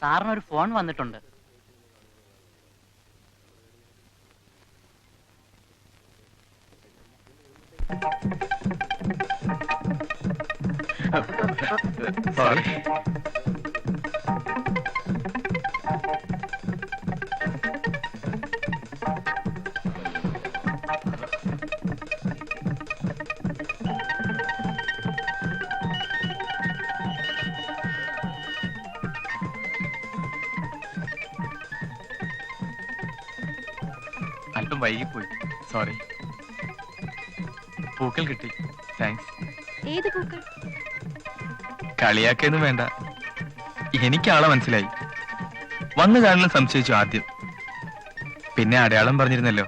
സാറിനൊരു phone വന്നിട്ടുണ്ട്. Sorry. അല്പം വൈകിപ്പോയി, സോറി. പൂക്കൾ കിട്ടി, താങ്ക്സ്. ഏത് പൂക്കൾ? കളിയാക്കൊന്നും വേണ്ട, എനിക്ക് ആളെ മനസ്സിലായി. വന്നു കാണാൻ സംശയിച്ചു ആദ്യം, പിന്നെ അടയാളം പറഞ്ഞിരുന്നല്ലോ,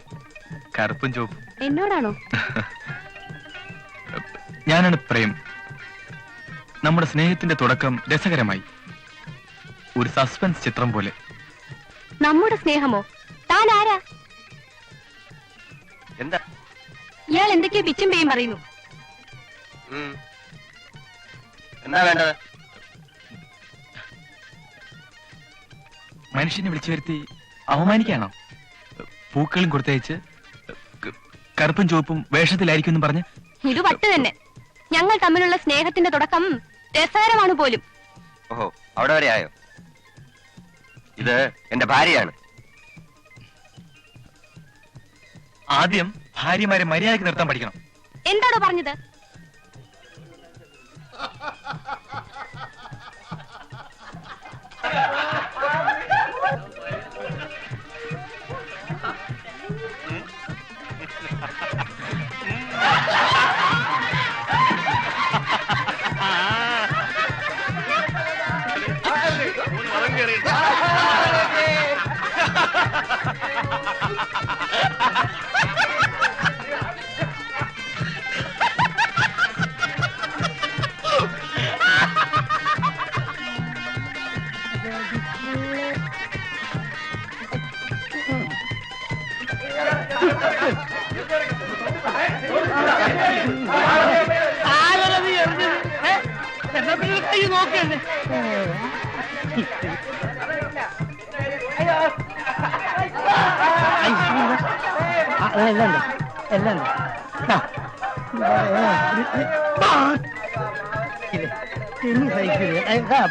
കറുപ്പും ചുവപ്പും. എന്നോടാണോ? ഞാനാണ് പ്രേം. നമ്മുടെ സ്നേഹത്തിന്റെ തുടക്കം രസകരമായി, ഒരു സസ്പെൻസ് ചിത്രം പോലെ. നമ്മുടെ സ്നേഹമോ? താൻ ആരാ? എന്താ ഇയാൾ എന്തൊക്കെയോ പിച്ചും പേയും പറയുന്നു. എന്താ വേണ്ടത്? മനുഷ്യനെ വിളിച്ചു വരുത്തി അവമാനിക്കാണോ? പൂക്കളും കൊടുത്തയച്ച് കറുപ്പും ചുവപ്പും വേഷത്തിലായിരിക്കും പറഞ്ഞ്. ഇത് വട്ട് തന്നെ. ഞങ്ങൾ തമ്മിലുള്ള സ്നേഹത്തിന്റെ തുടക്കം രസകരമാണ് പോലും. ഓഹോ, അവിടെ വരെ ആയോ? ഇത് എന്റെ ഭാര്യയാണ്. ആദ്യം ഭാര്യമാരെ മര്യാദയ്ക്ക് നിർത്താൻ പഠിക്കണം. എന്താണോ പറഞ്ഞത്?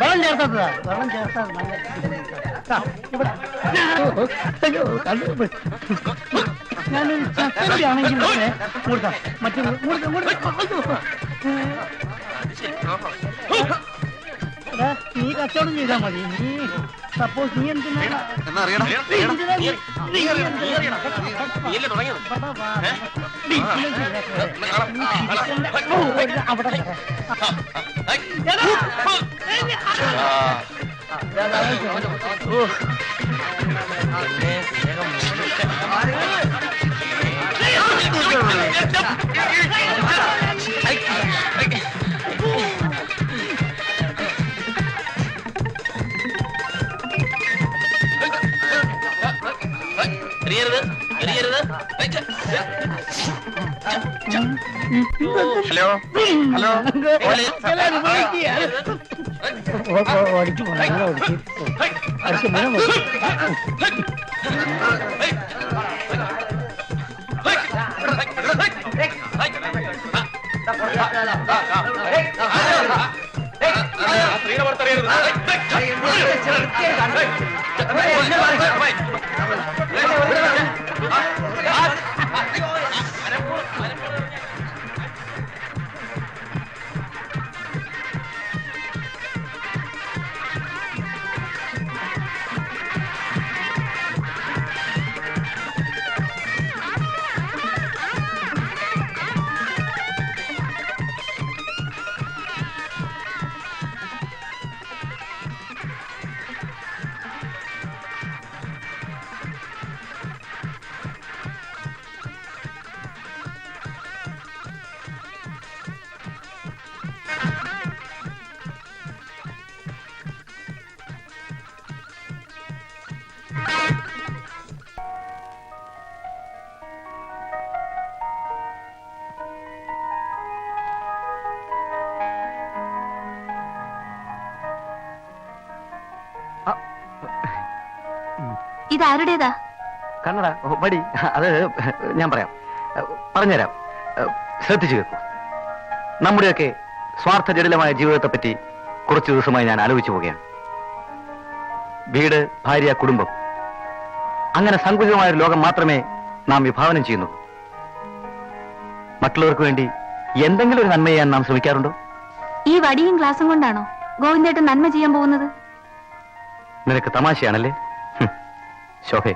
വെള്ളം ചേർത്തതാ, വെള്ളം ചേർത്താ ഞാനൊരു ചക്കരയാണെങ്കിൽ കൊടുക്കാം, മറ്റൊരു നീ കച്ചവടം ചെയ്താൽ മതി. നീ സപ്പോസ് നീ എന്തിനാ അവിടെ ഹലോ ഹലോ, ഓടിച്ചു പോണ ഓടിച്ചു അടുത്ത മീനം ഇത് ആരുടേതാ? കണ്ണട വടി അത് ഞാൻ പറയാം, പറഞ്ഞുതരാം, ശ്രദ്ധിച്ചു കേൾക്കൂ. നമ്മുടെയൊക്കെ സ്വാർത്ഥ ജടിലമായ ജീവിതത്തെപ്പറ്റി കുറച്ചു ദിവസമായി ഞാൻ ആലോചിച്ചു പോവുകയാണ്. വീട്, ഭാര്യ, കുടുംബം, അങ്ങനെ സങ്കുചിതമായ ഒരു ലോകം മാത്രമേ നാം വിഭാവനം ചെയ്യുന്നുള്ളൂ. മറ്റുള്ളവർക്ക് വേണ്ടി എന്തെങ്കിലും ഒരു നന്മ ചെയ്യാൻ നാം ശ്രമിക്കാറുണ്ടോ? ഈ വടിയും ഗ്ലാസും കൊണ്ടാണോ ഗോവിന്ദേട്ടൻ നന്മ ചെയ്യാൻ പോകുന്നത്? നിനക്ക് തമാശയാണല്ലേ? ശോഭേ,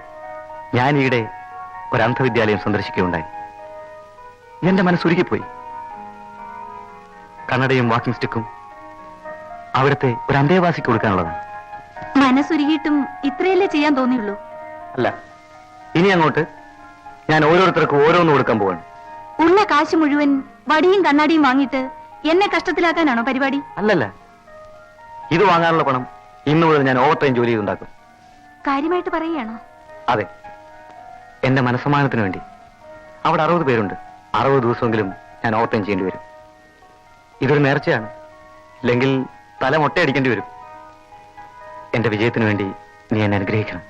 ഞാൻ ഈയിടെ ഒരു അന്ധവിദ്യാലയം സന്ദർശിക്കുകയുണ്ടായി. എന്റെ മനസ്സുരുകിപ്പോയി. കണ്ണടയും വാക്കിംഗ് സ്റ്റിക്കും അവിടുത്തെ ഒരു അന്തേവാസിക്ക് കൊടുക്കാനുള്ളതാണ്. മനസ്സുരുകിയിട്ടും ഇത്രയല്ലേ ചെയ്യാൻ തോന്നിയുള്ളൂ? അല്ല, ഇനി അങ്ങോട്ട് ഞാൻ ഓരോരുത്തർക്കും ഓരോന്ന് കൊടുക്കാൻ പോവാണ്. ഉള്ള കാശ് മുഴുവൻ വടിയും കണ്ണാടിയും വാങ്ങിയിട്ട് എന്നെ കഷ്ടത്തിലാക്കാനാണോ പരിപാടി? അല്ലല്ല, ഇത് വാങ്ങാനുള്ള പണം ഇന്നു മുതൽ ഞാൻ ഓവർ ടൈം ജോലി ചെയ്തുണ്ടാക്കും. കാര്യമായിട്ട് പറയുകയാണോ? അതെ, എന്റെ മനസ്സമാനത്തിന് വേണ്ടി. അവിടെ 60 പേരുണ്ട്. 60 ദിവസമെങ്കിലും ഞാൻ ഓവർ ടൈം ചെയ്യേണ്ടി വരും. ഇതൊരു നേർച്ചയാണ്, ഇല്ലെങ്കിൽ തല മൊട്ടയടിക്കേണ്ടി വരും. എന്റെ വിജയത്തിന് വേണ്ടി നീ എന്നെ അനുഗ്രഹിക്കണം.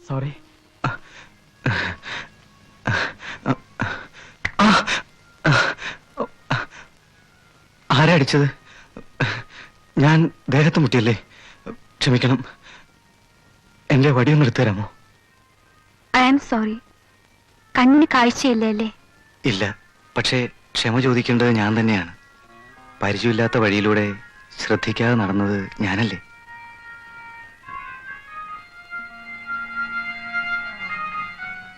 സോറി. ആരാ അടിച്ചത്? ഞാൻ ദേഹത്ത് മുട്ടിയല്ലേ? ക്ഷമിക്കണം. എന്റെ വടിയൊന്ന് എടുത്തു തരാമോ? I am sorry. കണ്ണിന് കാഴ്ചയില്ലേ അല്ലേ? ഇല്ല, പക്ഷേ ക്ഷമ ചോദിക്കേണ്ടത് ഞാൻ തന്നെയാണ്. പരിചയമില്ലാത്ത വഴിയിലൂടെ ശ്രദ്ധിക്കാതെ നടന്നത് ഞാനല്ലേ?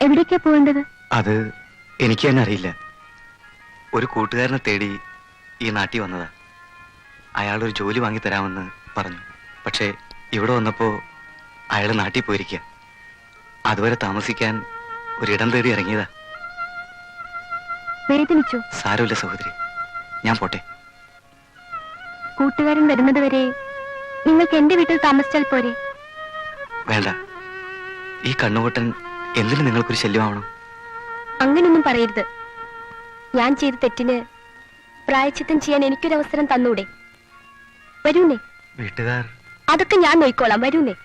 എവിടേക്കാ പോകേണ്ടത്? അത് എനിക്ക് തന്നെ അറിയില്ല. ഒരു കൂട്ടുകാരനെ തേടി ഈ നാട്ടിൽ വന്നതാ. അയാളൊരു ജോലി വാങ്ങിത്തരാമെന്ന് പറഞ്ഞു. പക്ഷേ ഇവിടെ വന്നപ്പോ അയാൾ നാട്ടിൽ പോയിരിക്കുക. അതുവരെ താമസിക്കാൻ ഒരിടം തേടി ഇറങ്ങിയതാ. വേദനിച്ചു? സാരമില്ല സഹോദരി, ഞാൻ പോട്ടെ. കൂട്ടുകാരൻ വരുന്നത് വരെ നിങ്ങൾക്ക് എന്റെ വീട്ടിൽ താമസിച്ചാൽ പോരെ? വേണ്ട, ഈ കണ്ണുപൊട്ടൻ എന്തിനു നിങ്ങൾക്കൊരു ശല്യമാവണം? അങ്ങനൊന്നും പറയരുത്. ഞാൻ ചെയ്ത തെറ്റിന് പ്രായച്ചിത്തം ചെയ്യാൻ എനിക്കൊരവസരം തന്നൂടെ? വരൂന്നേ. വീട്ടുകാർ അതൊക്കെ ഞാൻ നോയിക്കോളാം. വരൂന്നേ.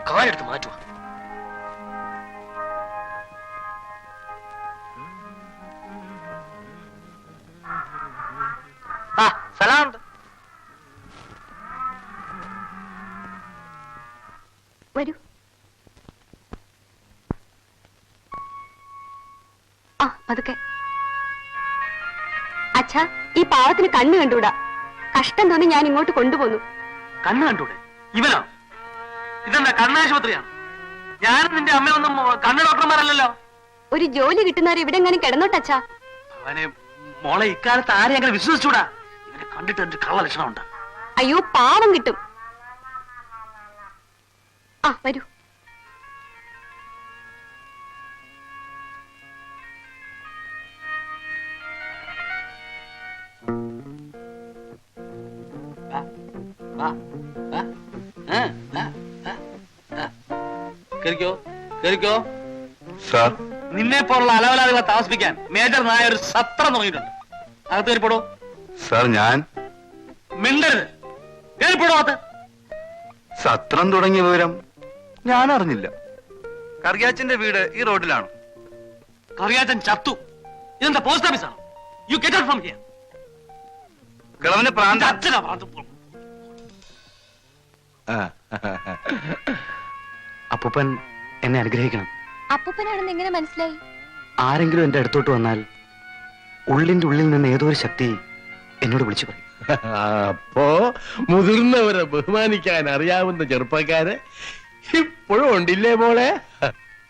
കാലെടുത്ത് മാറ്റുക. സലാം. വരൂ. പതുക്കെ. അച്ഛാ, ഈ പാവത്തിന് കണ്ണ് കണ്ടൂടാ. കഷ്ടം തോന്നി ഞാൻ ഇങ്ങോട്ട് കൊണ്ടുപോന്നു. കണ്ണ് കണ്ടൂടെ? ഇവനോ? ഇതെന്താ കണ്ണാശുപത്രിയാണ്? ഞാനും നിന്റെ അമ്മയൊന്നും കണ്ണ് ഡോക്ടർമാരല്ലല്ലോ. ഒരു ജോലി കിട്ടുന്നവർ ഇവിടെ എങ്ങനെ കിടന്നോട്ടച്ഛാ? അവനെ മോളെ ഇക്കാലത്ത് ആരെ അങ്ങനെ വിശ്വസിച്ചൂടാ. ഇവനെ കണ്ടിട്ട് എന്റെ കള്ള ലക്ഷണമുണ്ട്. അയ്യോ, പാവം കിട്ടും. വരൂ. നിന്നെ പോലുള്ള അലവലാദികളെ താമസിപ്പിക്കാൻ മേജർ നായ ഒരു സത്രം തുടങ്ങിയിട്ടുണ്ട്. അകത്ത് കയറിപ്പോടോ. സാർ, ഞാൻ മിണ്ടരുത്. കയറിപ്പോടോ അകത്ത്. സത്രം തുടങ്ങിയ വിവരം ഞാൻ അറിഞ്ഞില്ല. കറിയാച്ചന്റെ വീട് ഈ റോഡിലാണോ? കറിയാച്ചൻ ചത്തു. ഇതെന്താ പോസ്റ്റ് ഓഫീസാണോ? You get out from here. കിളവന് പ്രാന്ത. അച്ഛനാ പ്രാന്ത്. അപ്പൂപ്പൻ എന്നെ അനുഗ്രഹിക്കണം. അപ്പൂപ്പനാണെന്ന് എങ്ങനെ മനസ്സിലായി? ആരെങ്കിലും എന്റെ അടുത്തോട്ട് വന്നാൽ ഉള്ളിന്റെ ഉള്ളിൽ നിന്ന് ഏതോ ഒരു ശക്തി എന്നോട് വിളിച്ചു പറയും. അപ്പോ മുതിർന്നവരെ ബഹുമാനിക്കാൻ അറിയാവുന്ന ചെറുപ്പക്കാര് ഇപ്പോഴും ഉണ്ടില്ലേ മോളെ?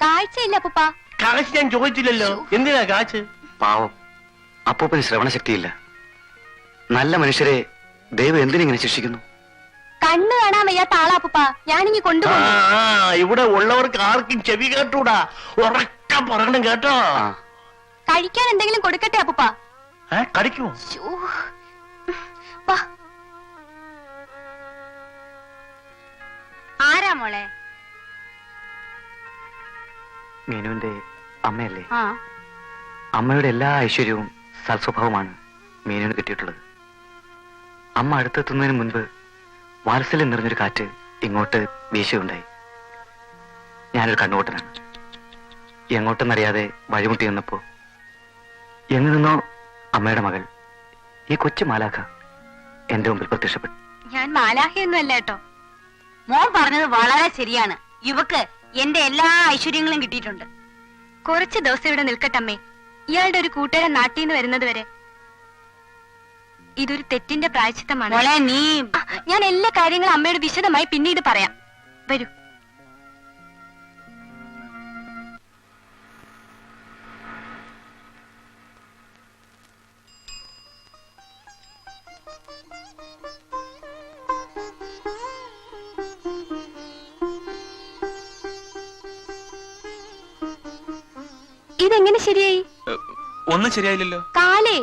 കാഴ്ചയില്ല അപ്പൂപ്പ. കാശ് ഞാൻ ചോദിച്ചില്ലല്ലോ. എന്തിനാ കാശ്? പാവം, അപ്പൂപ്പന് ശ്രവണശക്തിയില്ല. നല്ല മനുഷ്യരെ ദൈവം എന്തിനിങ്ങനെ ശിക്ഷിക്കുന്നു? കണ്ണ് കാണാൻ വയ്യാത്ത ആളാ അപ്പൂപ്പ. ഞാനിങ്ങി കൊണ്ടുപോകും. ഇവിടെ ഉള്ളവർക്ക് ആർക്കും ചെവി കേട്ടൂടാ. ഉറക്ക പറയണം കേട്ടോ. കഴിക്കാൻ എന്തെങ്കിലും കൊടുക്കട്ടെ അപ്പൂപ്പ? കടിക്കുമോ? ശ്ശോ. വാ. ആരാ മോളെ? മീനുവിന്റെ അമ്മയല്ലേ? ആ. അമ്മയുടെ എല്ലാ ഐശ്വര്യവും സൽസ്വഭാവമാണ് മീനുവിന് കിട്ടിയിട്ടുള്ളത്. അമ്മ അടുത്തെത്തുന്നതിന് മുൻപ് വാത്സല്യം നിറഞ്ഞൊരു കാറ്റ് ഇങ്ങോട്ട് വീശുകയുണ്ടായി. ഞാനൊരു കണ്ണുകൂട്ടനാണ്. എങ്ങോട്ടെന്നറിയാതെ വഴിമുട്ടി നിന്നപ്പോ എങ്ങു നിന്നോ അമ്മയുടെ മകൾ, ഈ കൊച്ചു മാലാഖ, എന്റെ മുമ്പിൽ പ്രത്യക്ഷപ്പെട്ടു. ഞാൻ മാലാഹയൊന്നും അല്ല കേട്ടോ. മോൻ പറഞ്ഞത് വളരെ ശരിയാണ്. ഇവക്ക് എന്റെ എല്ലാ ഐശ്വര്യങ്ങളും കിട്ടിയിട്ടുണ്ട്. കുറച്ച് ദിവസം ഇവിടെ നിൽക്കട്ടമ്മേ. ഇയാളുടെ ഒരു കൂട്ടുകാരൻ നാട്ടിൽ നിന്ന് വരുന്നത് വരെ. ഇതൊരു തെറ്റിന്റെ പ്രായശ്ചിത്തമാണ്. മോളെ നീ ഞാൻ എല്ലാ കാര്യങ്ങളും അമ്മയോട് വിശദമായി പിന്നീട് പറയാം. വരൂ. ഇതെങ്ങനെ ശരിയായി? ഒന്നും ശരിയായില്ലല്ലോ. കാലേ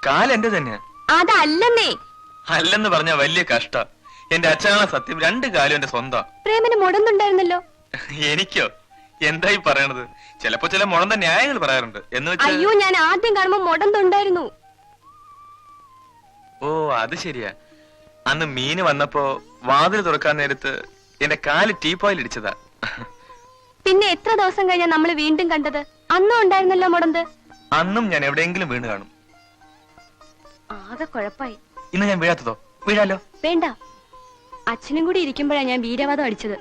കാലെന്റെ തന്നെയാ. അതല്ലെന്നേ. അല്ലെന്ന് പറഞ്ഞ വലിയ കഷ്ട. എന്റെ അച്ഛനാണ് സത്യം. 2 കാലും എന്റെ സ്വന്തം. പ്രേമന് മുടന്നുണ്ടായിരുന്നല്ലോ. എനിക്കോ? എന്തായി പറയണത്? ചിലപ്പോ ചില മുടന്ത ന്യായങ്ങൾ പറയാറുണ്ട്. എന്ന് വെച്ചാ അയ്യോ, ഞാൻ ആദ്യം കാണുമ്പോ മുടന്നുണ്ടായിരുന്നു. ഓ, അത് ശരിയാ. അന്ന് മീന് വന്നപ്പോ വാതിൽ തുറക്കാൻ നേരത്ത് എന്റെ കാല് ടീപ്പോയിൽ ഇടിച്ചതാ. പിന്നെ എത്ര ദിവസം കഴിഞ്ഞാ നമ്മള് വീണ്ടും കണ്ടത്? അന്നും ഉണ്ടായിരുന്നല്ലോ മുടന്ത്. അന്നും ഞാൻ എവിടെയെങ്കിലും വീണ് കാണും. ആകെ കുഴപ്പായി. ഇന്ന് ഞാൻ വീഴാത്തതോ? വീഴാലോ? വേണ്ട. അച്ഛനും കൂടി ഇരിക്കുമ്പോഴാ ഞാൻ വീരവാദം അടിച്ചത്.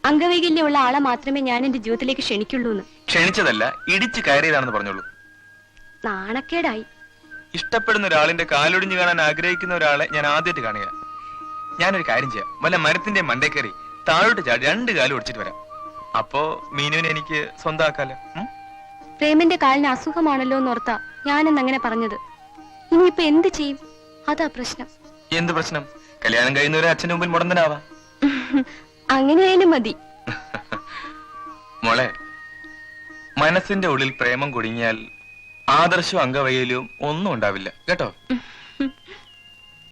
അംഗവൈകല്യമുള്ള ആളെ മാത്രമേ ഞാൻ എന്റെ ജീവിതത്തിലേക്ക് ക്ഷണിക്കുള്ളൂന്ന്. ക്ഷണിച്ചതല്ല, ഇടിച്ചു കയറിയതാണെന്ന് പറഞ്ഞോളൂ. നാണക്കേടായി. ഇഷ്ടപ്പെടുന്ന ഒരാളിന്റെ കാലൊടിഞ്ഞു കാണാൻ ആഗ്രഹിക്കുന്ന ഒരാളെ ഞാൻ ആദ്യമായിട്ട് കാണുക. ഞാനൊരു കാര്യം ചെയ്യാം. വല്ല മരത്തിന്റെ മണ്ടേ കയറി താഴോട്ട് ചാടി 2 കാലും ഒടിച്ചിട്ട് വരാം. അപ്പോ മീനുവിനെ എനിക്ക് സ്വന്തമാക്കാലോ. പ്രേമന്റെ കാലിന് അസുഖമാണല്ലോ എന്നോർത്താ ഞാനെന്ന് അങ്ങനെ പറഞ്ഞത്. ഇനിയിപ്പൊ എന്ത് ചെയ്യും? അതാ പ്രശ്നം. എന്ത് പ്രശ്നം? കല്യാണം കഴിയുന്നവരെ അച്ഛന് മുമ്പിൽ മുടന്തനാവാ. അങ്ങനെയായാലും മതി. മോളെ, മനസ്സിന്റെ ഉള്ളിൽ പ്രേമം കുടുങ്ങിയാൽ ആദർശവും അംഗവൈകല്യവും ഒന്നും ഉണ്ടാവില്ല കേട്ടോ.